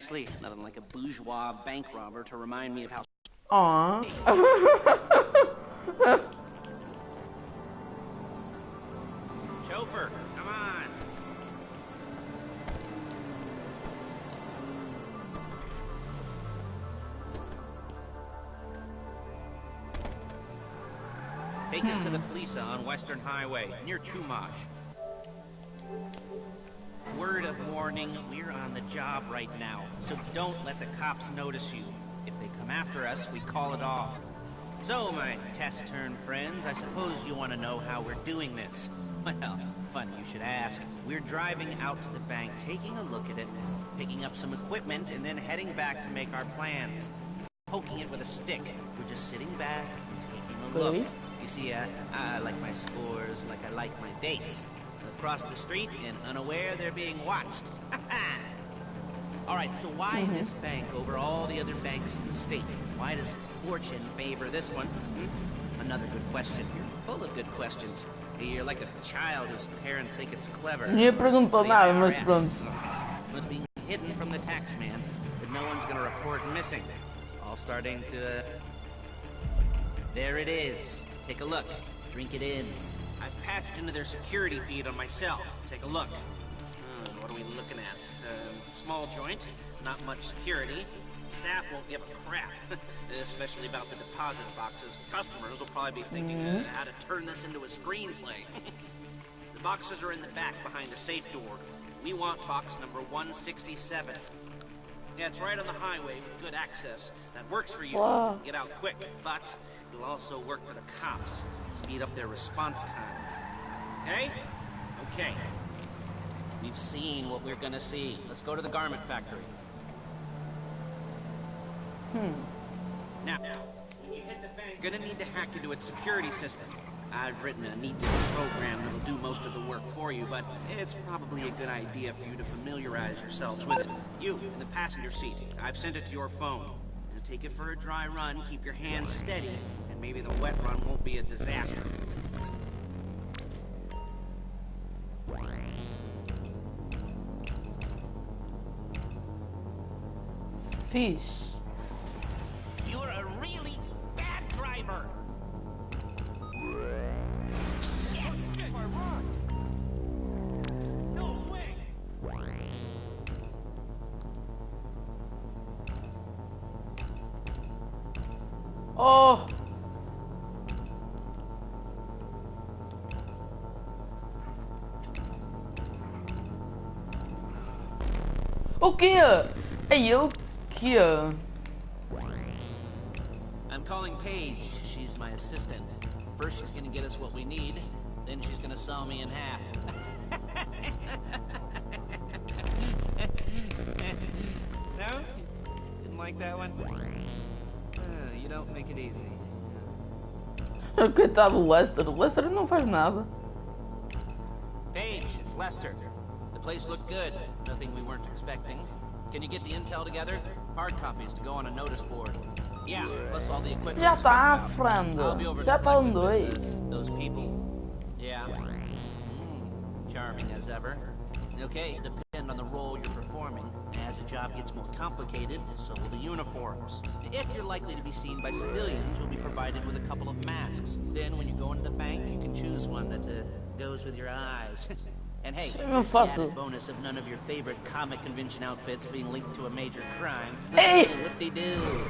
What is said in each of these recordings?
nicely. Nothing like a bourgeois bank robber to remind me of how... Aww. Chauffeur, come on. Take us to the Felisa on Western Highway, near Chumash. Word of warning, we're on the job right now, so don't let the cops notice you. If they come after us, we call it off. So, my taciturn friends, I suppose you want to know how we're doing this. Well, funny you should ask. We're driving out to the bank, taking a look at it, picking up some equipment, and then heading back to make our plans. Poking it with a stick. We're just sitting back and taking a look. You see, I like my scores like I like my dates. Across the street and unaware they're being watched. Alright, so why this bank over all the other banks in the state? Why does fortune favor this one? Another good question. You're full of good questions. You're like a child whose parents think it's clever. Ninguém perguntou nada, mas pronto. Must be hidden from the tax man, but no one's gonna report missing. All starting to... There it is. Take a look. Drink it in. I've patched into their security feed on my cell. Take a look. What are we looking at? Small joint, not much security. Staff won't give a crap, especially about the deposit boxes. Customers will probably be thinking how to turn this into a screenplay. The boxes are in the back behind the safe door. We want box number 167. Yeah, it's right on the highway with good access. That works for you. Wow. Get out quick, but it'll also work for the cops. Speed up their response time. Okay? Okay. We've seen what we're gonna see. Let's go to the garment factory. Now, when you hit the bank, you're gonna need to hack into its security system. I've written a neat little program that'll do most of the work for you, but it's probably a good idea for you to familiarize yourselves with it. You, in the passenger seat, I've sent it to your phone. Now take it for a dry run, keep your hands steady, and maybe the wet run won't be a disaster. Fish. You're a really bad driver. Yes! No way! Oh! O quê? É eu que... I'm calling Paige. She's my assistant. First she's gonna get us what we need, then she's gonna saw me in half. No? Didn't like that one? You don't make it easy. Coitado do Lester. O Lester não faz nada. Paige, it's Lester. The place looked good. Nothing we weren't expecting. Can you get the intel together? Hard copies to go on a notice board. Yeah, plus all the equipment. Já está, Fernando. Já estão dois. Those people. Yeah. Charming as ever. Okay, depend on the role you're performing. As the job gets more complicated, so will the uniforms. If you're likely to be seen by civilians, you'll be provided with a couple of masks. Then when you go into the bank, you can choose one that goes with your eyes. And hey, the added bonus of none of your favorite comic convention outfits being linked to a major crime. Hey! Whoop-de-doo.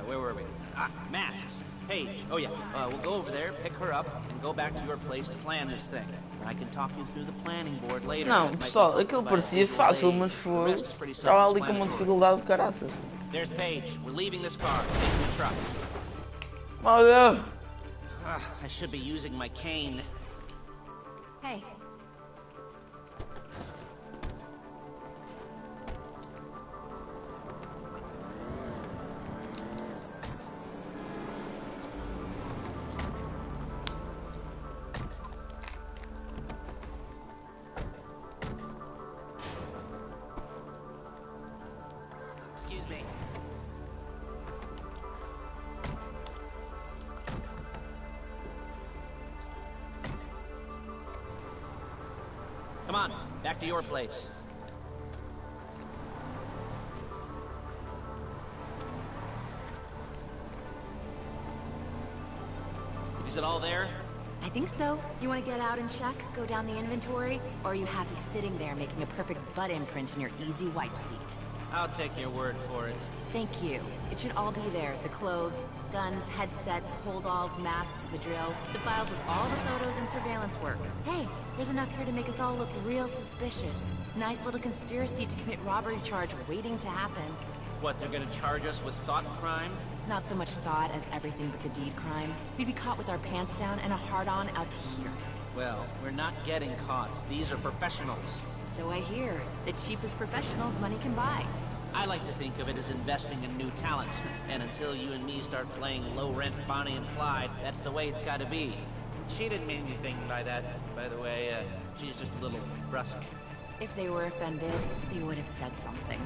Where were we? Ah, masks. Paige. Oh yeah, we'll go over there, pick her up, and go back to your place to plan this thing. I can talk you through the planning board later. Não, pessoal, aquilo parecia fácil, mas foi... Estava ali com uma dificuldade de caraças. There's Paige. We're leaving this car, taking the truck. Oh yeah. I should be using my cane. Hey. Come on, back to your place. Is it all there? I think so. You want to get out and check? Go down the inventory? Or are you happy sitting there making a perfect butt imprint in your easy wipe seat? I'll take your word for it. Thank you. It should all be there. The clothes, guns, headsets, holdalls, masks, the drill. The files with all the photos and surveillance work. Hey, there's enough here to make us all look real suspicious. Nice little conspiracy to commit robbery charge waiting to happen. What, they're gonna charge us with thought crime? Not so much thought as everything but the deed crime. We'd be caught with our pants down and a hard-on out to here. Well, we're not getting caught. These are professionals. So I hear. The cheapest professionals money can buy. I like to think of it as investing in new talent. And until you and me start playing low-rent Bonnie and Clyde, that's the way it's gotta be. She didn't mean anything by that, by the way. She's just a little brusque. If they were offended, they would have said something.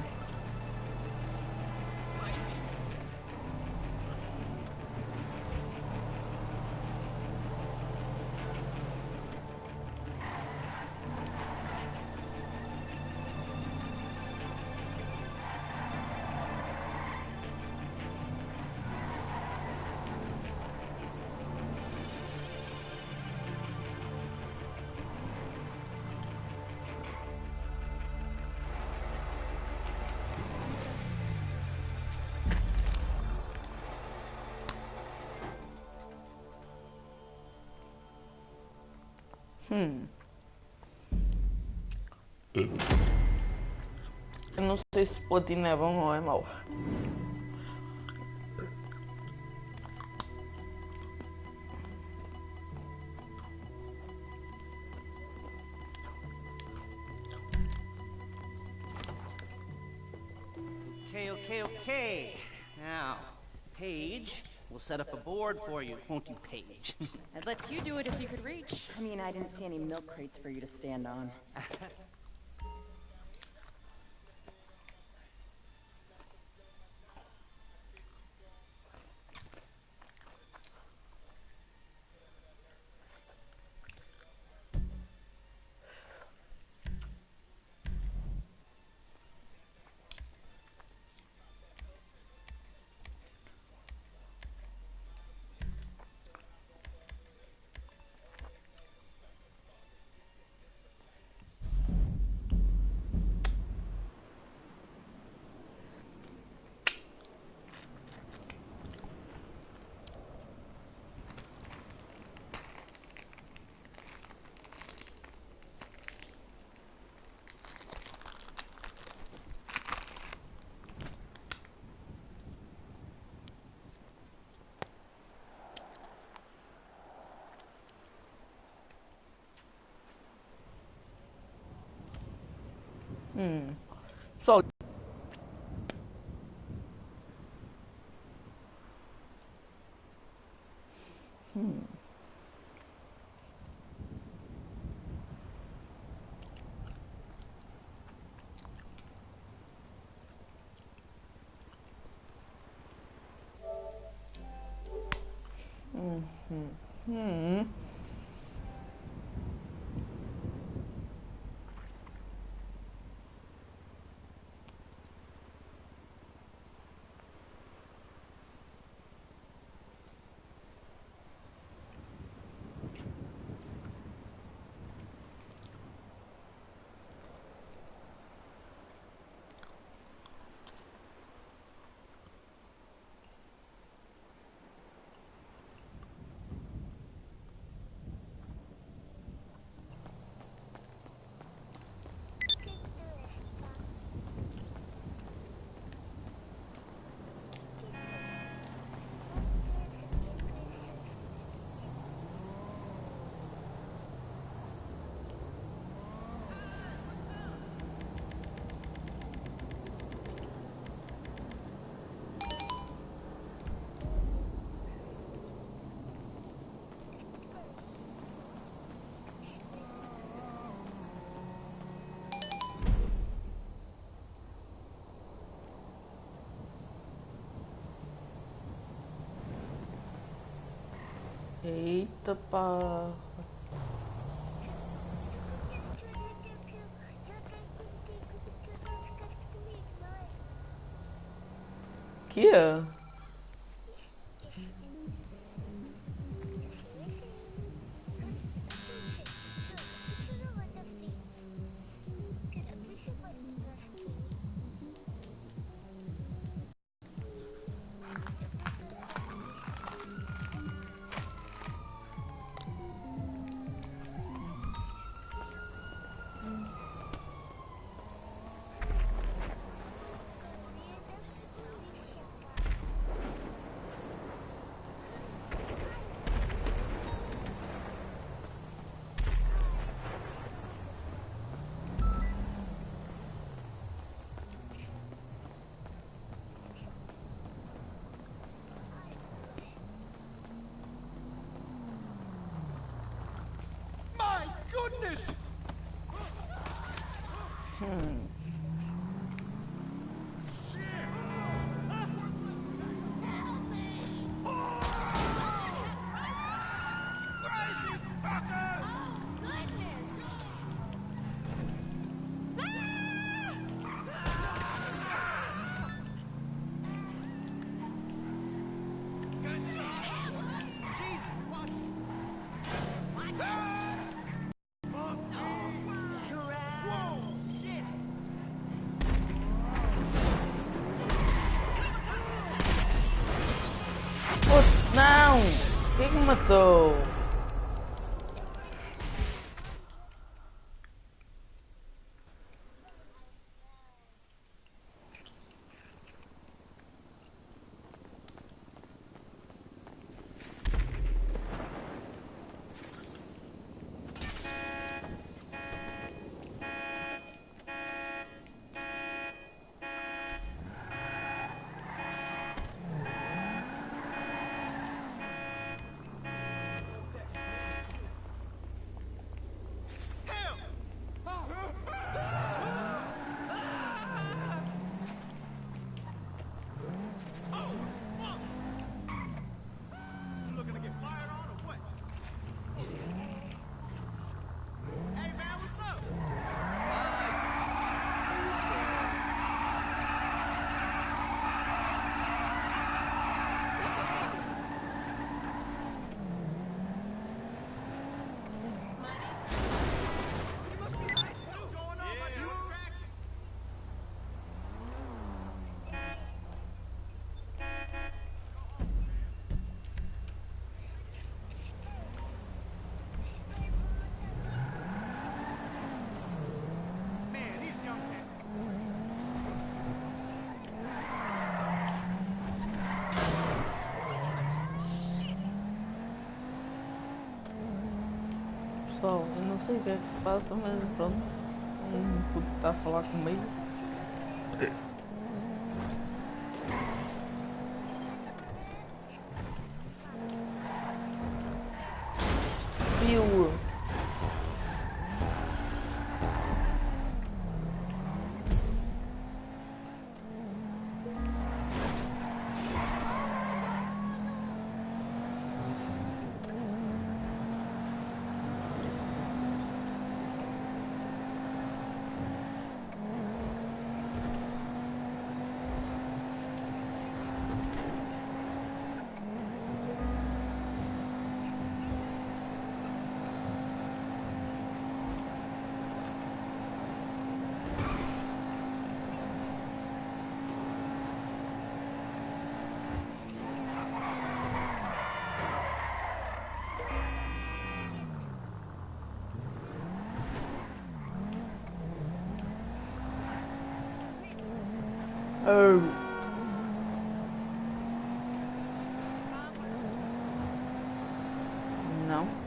Eu não sei se platina é bom ou é mau. Okay. Now, Paige, we'll set up a board for you, won't you, Paige? I'd let you do it if you could reach. I mean, I didn't see any milk crates for you to stand on. Só. Eita pá. Que é? goodness! Não! Quem que me matou? Pessoal, eu não sei o que é que se passa, mas pronto, um puto está a falar comigo. Pio! Oh. Não.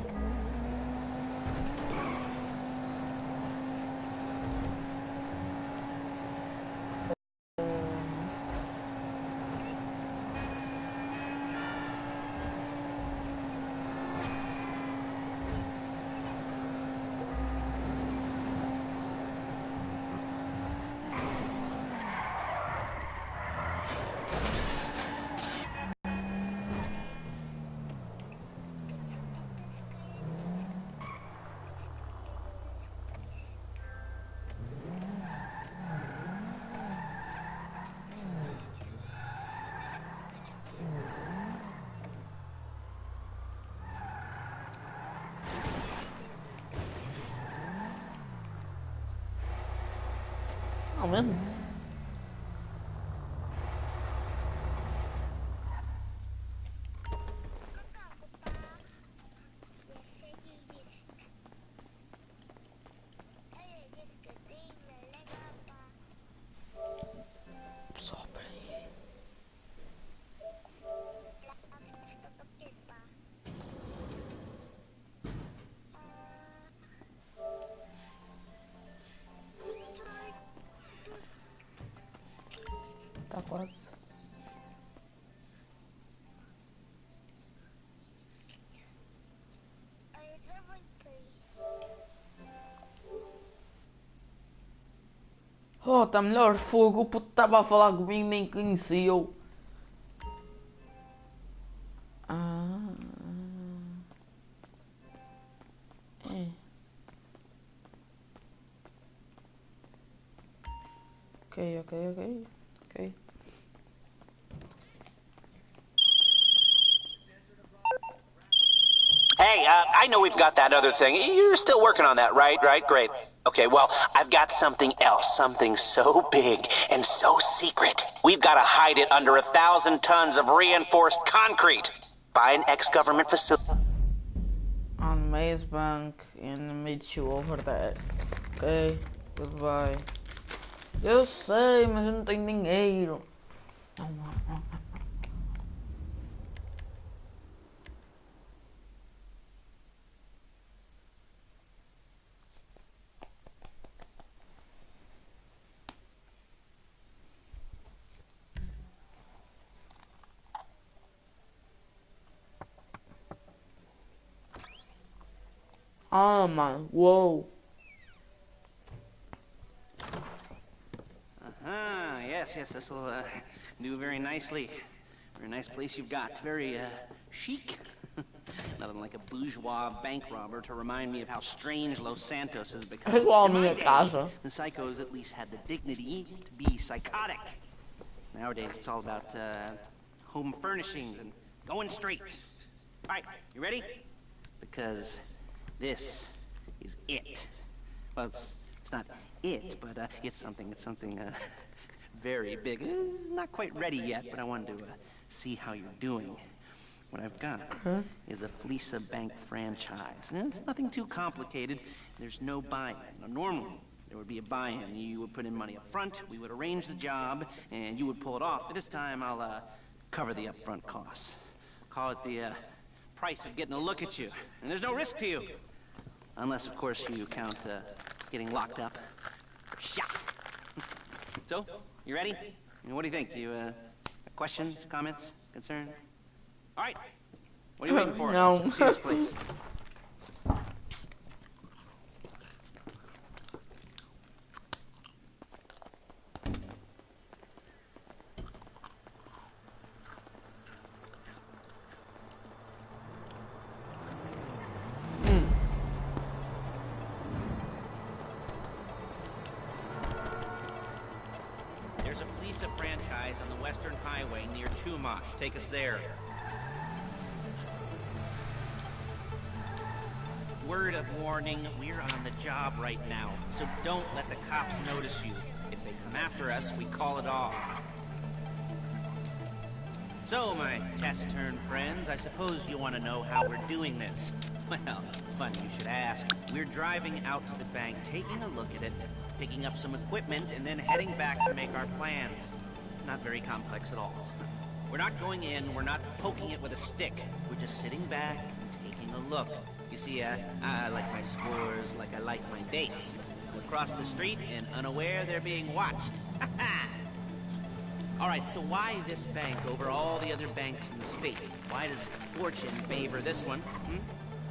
Ao menos. Só para aí. Tá quase. Oh, tá melhor fogo. O puto estava a falar comigo, nem conhecia eu. Ah. É. Ok. Hey, I know we've got that other thing. You're still working on that, right? Right? Great. Okay, well, I've got something else. Something so big and so secret. We've got to hide it under 1,000 tons of reinforced concrete by an ex-government facility. On Maze Bank and meet you over there. Ok, goodbye. Eu sei, mas eu não tenho dinheiro. Ah, man, whoa. Yes, this will do very nicely. Very nice place you've got. Very chic. Nothing like a bourgeois bank robber to remind me of how strange Los Santos has become. Igual a In my minha day, casa. the psychos at least had the dignity to be psychotic. Nowadays, it's all about home furnishings and going straight. All right, you ready? Because this is it. Well, it's not it, but it's something very big. It's not quite ready yet, but I wanted to see how you're doing. What I've got is a Fleeca Bank franchise. And it's nothing too complicated. There's no buy-in. Now, normally, there would be a buy-in. You would put in money up front, we would arrange the job, and you would pull it off. But this time, I'll cover the upfront costs. Call it the price of getting a look at you. And there's no risk to you. Unless, of course, you count getting locked up or shot. So, you ready? I mean, what do you think? You questions, comments, concern? All right. What are you waiting for? No. Let's see this place. There's a Fleeca franchise on the Western Highway near Chumash. Take us there. Word of warning, we're on the job right now, so don't let the cops notice you. If they come after us, we call it off. So, my taciturn friends, I suppose you want to know how we're doing this. Well, funny you should ask. We're driving out to the bank, taking a look at it, picking up some equipment, and then heading back to make our plans. Not very complex at all. We're not going in, we're not poking it with a stick. We're just sitting back and taking a look. You see, I like my scores like I like my dates. Across the street and unaware they're being watched. All right, so why this bank over all the other banks in the state? Why does fortune favor this one?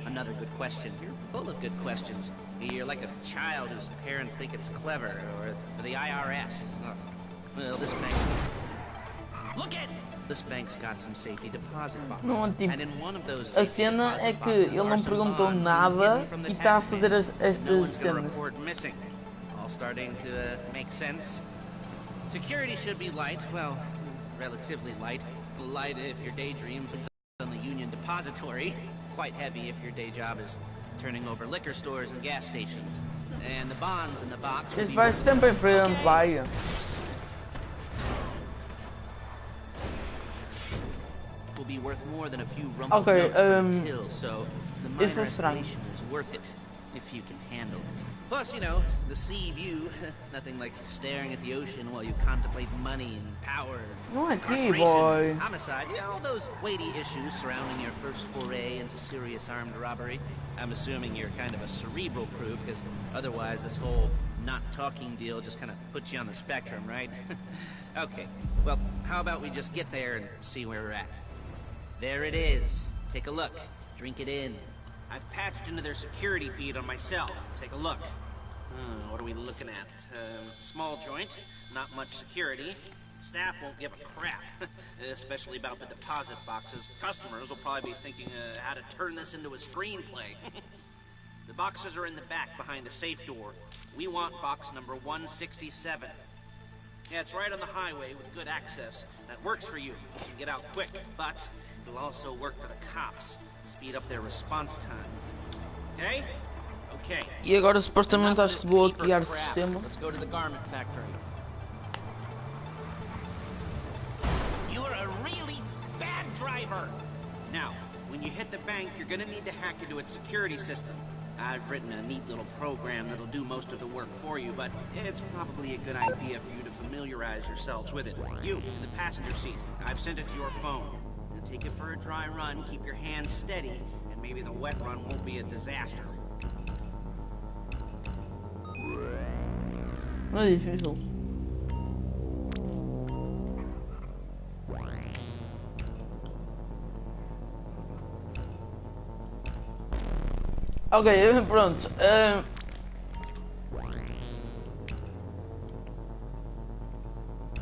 Another good question. You're full of good questions. You're like a child whose parents think it's clever, or the IRS. Well, this bank... Look at... This bank's got some safety deposit boxes. Não, tipo, and in one of those a cena é que ele não perguntou nada e está a fazer estas cenas. Missing. All starting to make sense. Security should be light, well, relatively light. Light if your daydreams on the Union Depository. Quite heavy if your day job is turning over liquor stores and gas stations. And the bonds in the box will Isto vai sempre em frente, vai. will be worth more than a few rumpled notes from till, so the minor escalation is worth it if you can handle it. Plus, you know, the sea view, nothing like staring at the ocean while you contemplate money and power, incarceration, homicide, you know, all those weighty issues surrounding your first foray into serious armed robbery. I'm assuming you're kind of a cerebral crew, because otherwise this whole not talking deal just kind of puts you on the spectrum, right? Okay, well, how about we just get there and see where we're at? There it is. Take a look. Drink it in. I've patched into their security feed on my cell. Take a look. What are we looking at? Small joint, not much security. Staff won't give a crap, especially about the deposit boxes. Customers will probably be thinking how to turn this into a screenplay. The boxes are in the back behind a safe door. We want box number 167. Yeah, it's right on the highway with good access. That works for you. You can get out quick, but it'll also work for the cops. Speed up their response time. Okay? Okay. E agora supostamente acho que vou hackear o sistema. Let's go to the garment factory. You're a really bad driver. Now, when you hit the bank, you're gonna need to hack into its security system. I've written a neat little program that'll do most of the work for you, but it's probably a good idea for you to familiarize yourselves with it. You, in the passenger seat, I've sent it to your phone. Now take it for a dry run, keep your hands steady, and maybe the wet run won't be a disaster. Não é difícil. Ok, pronto.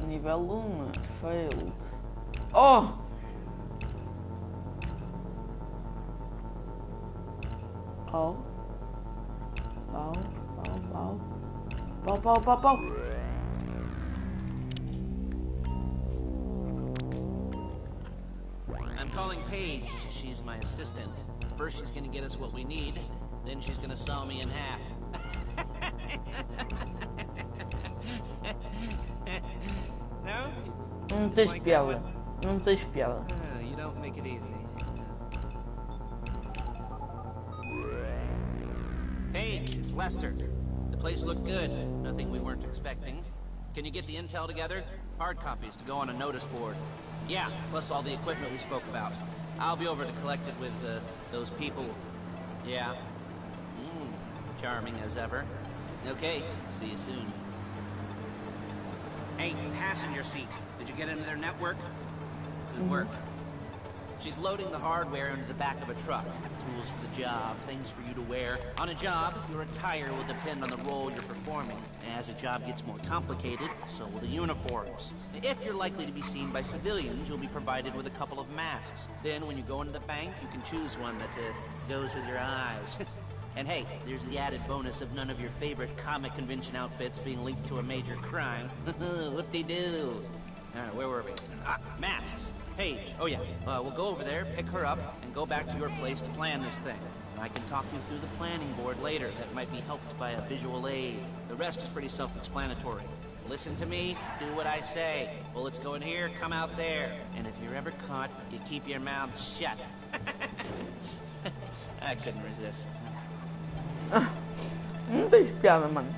Nível 1, failed. Oh! Pau. Pau, pau, pau. Pau, pau, pau, pau. I'm calling Paige. She's my assistant. First she's gonna get us what we need, then she's gonna saw me in half. No? Não tens piada. Não tens piada. You don't make it easy. Paige, it's Lester. The place looked good. Nothing we weren't expecting. Can you get the intel together? Hard copies to go on a notice board. Yeah, plus all the equipment we spoke about. I'll be over to collect it with those people. Yeah. Charming as ever. Okay, see you soon. Hey, passenger seat. Did you get into their network? Good work. She's loading the hardware into the back of a truck. Tools for the job, things for you to wear. On a job, your attire will depend on the role you're performing. As the job gets more complicated, so will the uniforms. If you're likely to be seen by civilians, you'll be provided with a couple of masks. Then when you go into the bank, you can choose one that goes with your eyes. And hey, there's the added bonus of none of your favorite comic convention outfits being linked to a major crime. Whoop-de-doo. Alright, where were we? Masks. Paige. Oh yeah, we'll go over there, pick her up, and go back to your place to plan this thing. I can talk you through the planning board later that might be helped by a visual aid. The rest is pretty self-explanatory. Listen to me, do what I say. Bullets go in here, come out there. And if you're ever caught, you keep your mouth shut. I couldn't resist. Não tens piada, mano.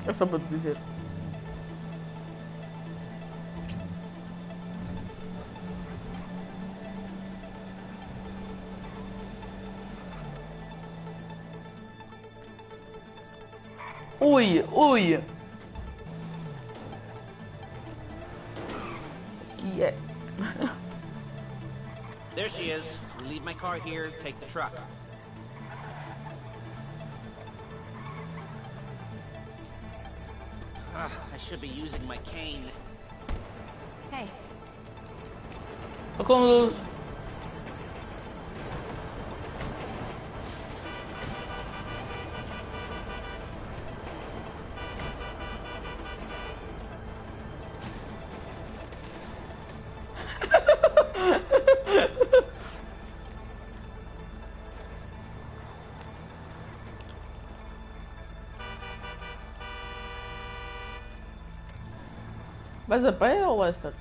É só para te dizer. Ui, ui. Aqui é. There she is. We leave my car here, take the truck. I should be using my cane. Hey, Tô com luz. Vais a pé ou Lester?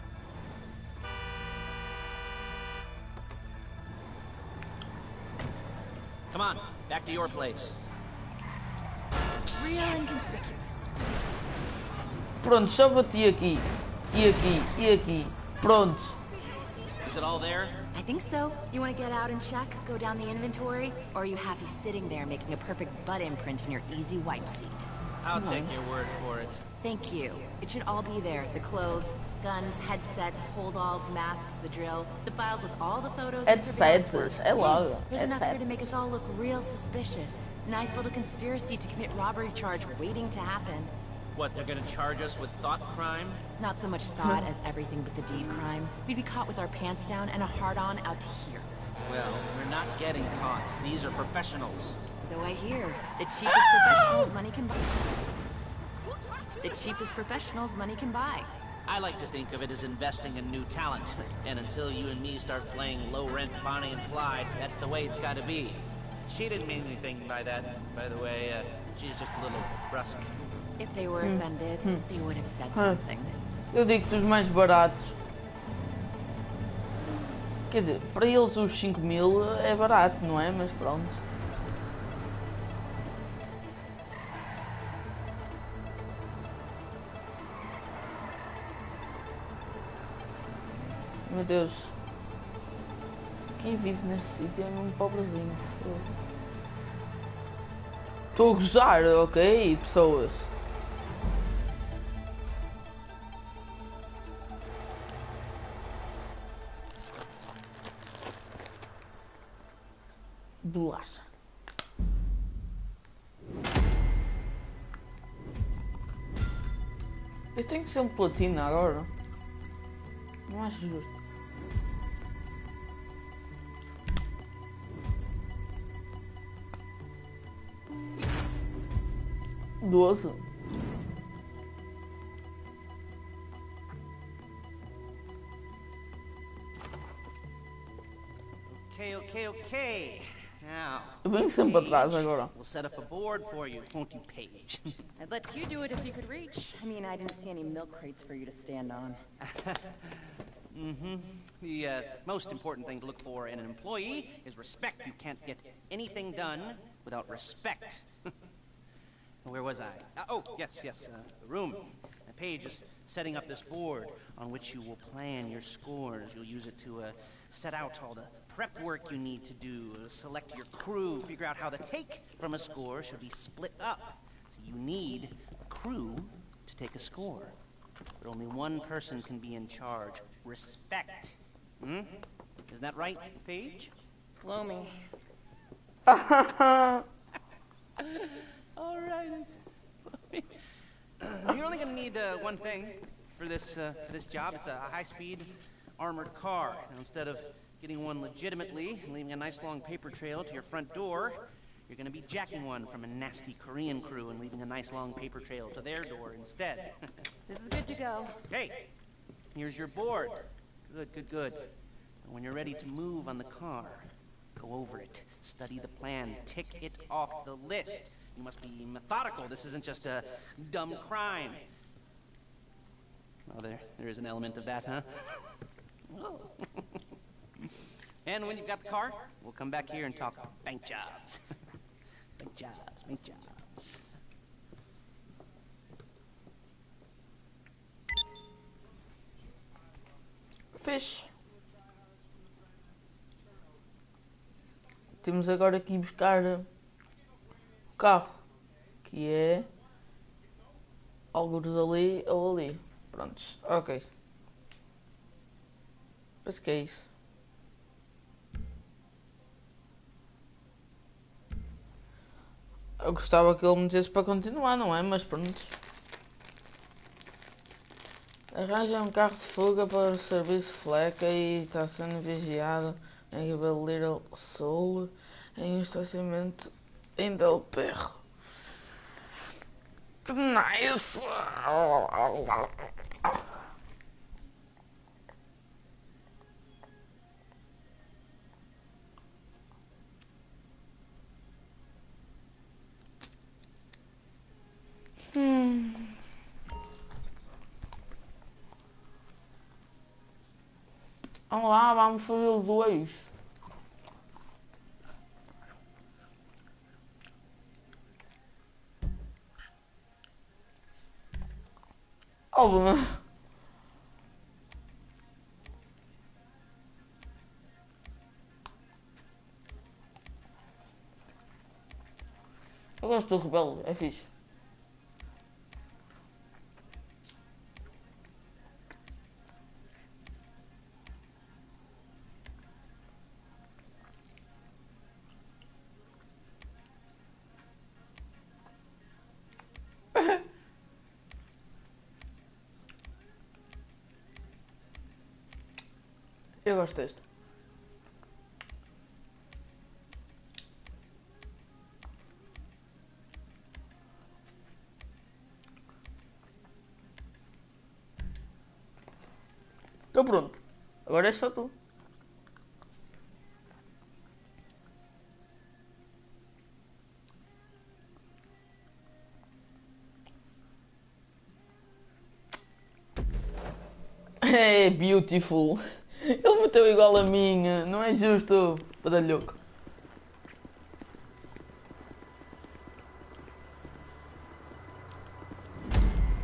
Come on, back to your place. real inconspicuous. Pronto, já bati aqui. E aqui, e aqui. Pronto. Is it all there? I think so. You want to get out and check? Go down the inventory? Or are you happy sitting there making a perfect butt imprint in your easy wipe seat? I'll take your word for it. Thank you. It should all be there. The clothes, Guns, headsets, holdalls, masks, the drill. The files with all the photos and surveillance work. Headsets, é logo. There's enough here to make us all look real suspicious. Nice little conspiracy to commit robbery charge waiting to happen. What, they're gonna charge us with thought crime? Not so much thought as everything but the deed crime. We'd be caught with our pants down and a hard-on out to here. Well, we're not getting caught. These are professionals. So I hear. The cheapest professionals money can buy. The cheapest professionals money can buy. I like to think of it as investing in new talent. And until you and me start playing low-rent Bonnie and Clyde, that's the way it's gotta be. She didn't mean anything by that, by the way. She's just a little brusque. If they were offended, they would have said something. Eu digo que os mais baratos. Quer dizer, para eles os 5.000 é barato, não é? Mas pronto. Meu Deus. Quem vive neste sítio é um pobrezinho. Estou a gozar, ok, pessoas. Bolacha. Eu tenho que ser um platina agora. Não acho justo. Doze. Okay. Now, Eu venho sempre atrás agora. we'll set up a board for you, won't you, Paige? I'd let you do it if you could reach. I mean, I didn't see any milk crates for you to stand on. The most important thing to look for in an employee is respect. You can't get anything done without respect. Where was I? Yes, the room. Paige is setting up this board on which you will plan your scores. You'll use it to set out all the prep work you need to do, select your crew, figure out how the take from a score should be split up. So you need a crew to take a score. But only one person can be in charge. Respect. Isn't that right, Paige? Blow me. All right. You're only gonna need one thing for this job. It's a high-speed armored car. Now, instead of getting one legitimately and leaving a nice long paper trail to your front door, you're gonna be jacking one from a nasty Korean crew and leaving a nice long paper trail to their door instead. This is good to go. Hey, here's your board. Good. And when you're ready to move on the car, go over it, study the plan, tick it off the list. You must be methodical. This isn't just a dumb crime. Oh, there is an element of that, huh? And when you've got the car, we'll come back here and talk bank jobs. Bank jobs. Fixe. Temos agora que ir buscar o carro, que é algures ali ou ali. Prontos, ok. Parece que é isso. Eu gostava que ele metesse para continuar, não é? Mas pronto. Arranja um carro de fuga para o serviço fleca e está sendo vigiado em Little Soul em um estacionamento em Del Perro. Nice! Vamos lá, vamos fazer os dois. Óbvio. Eu gosto do rebelde, é fixe. Eu gosto deste. Estou pronto. Agora é só tu. É beautiful. Ele meteu igual a minha. Não é justo. Badalhoco.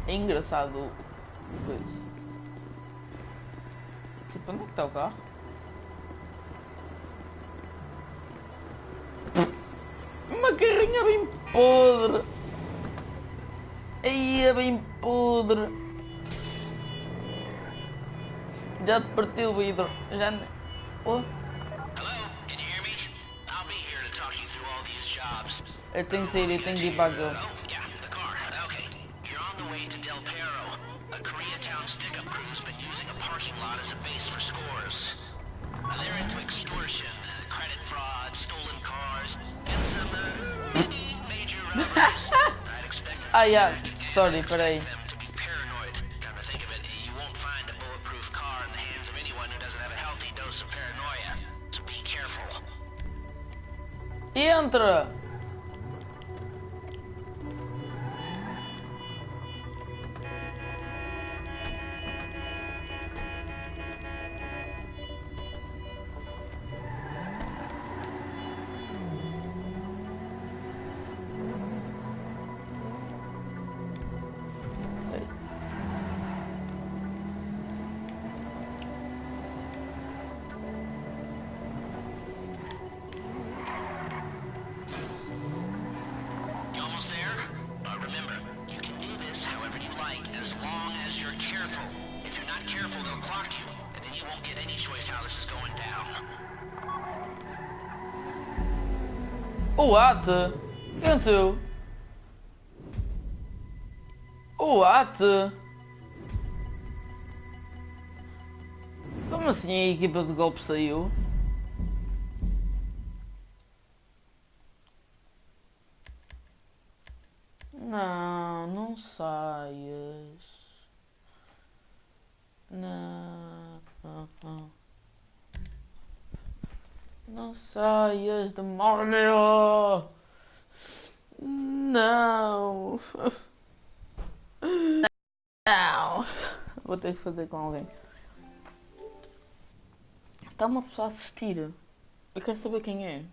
É engraçado. Coisa. Tipo, onde é que está o carro? Uma carrinha bem podre. Aí é bem podre. Já te partiu o vidro. Já... Oh. Hello? Can you hear me? I'll be here to talk you through all these jobs. Eu tenho que sair, eu tenho que ir para aquele. Oh, yeah, the car. Okay. You're on the way to Del Perro. A Koreatown stick-up crew's been using a parking lot as a base for scores. They're into extortion, credit fraud, stolen cars, and some major robberies. I'd expect Ah, yeah. Sorry, peraí. them to be paranoid. Come to think of it, you won't find a bulletproof car in the hands of anyone who doesn't have a healthy dose of paranoia. So be careful. Entra! You almost there? Remember, you can do this however you like, as long as you're careful. If you're not careful, they'll clock you, and then you won't get any choice how this is going down. What? Can't you? What? Como assim a equipa de golpe saiu? Não, não saias. Não. Não saias, demônio! Não! Não! Vou ter que fazer com alguém. Está uma pessoa a assistir. Eu quero saber quem é.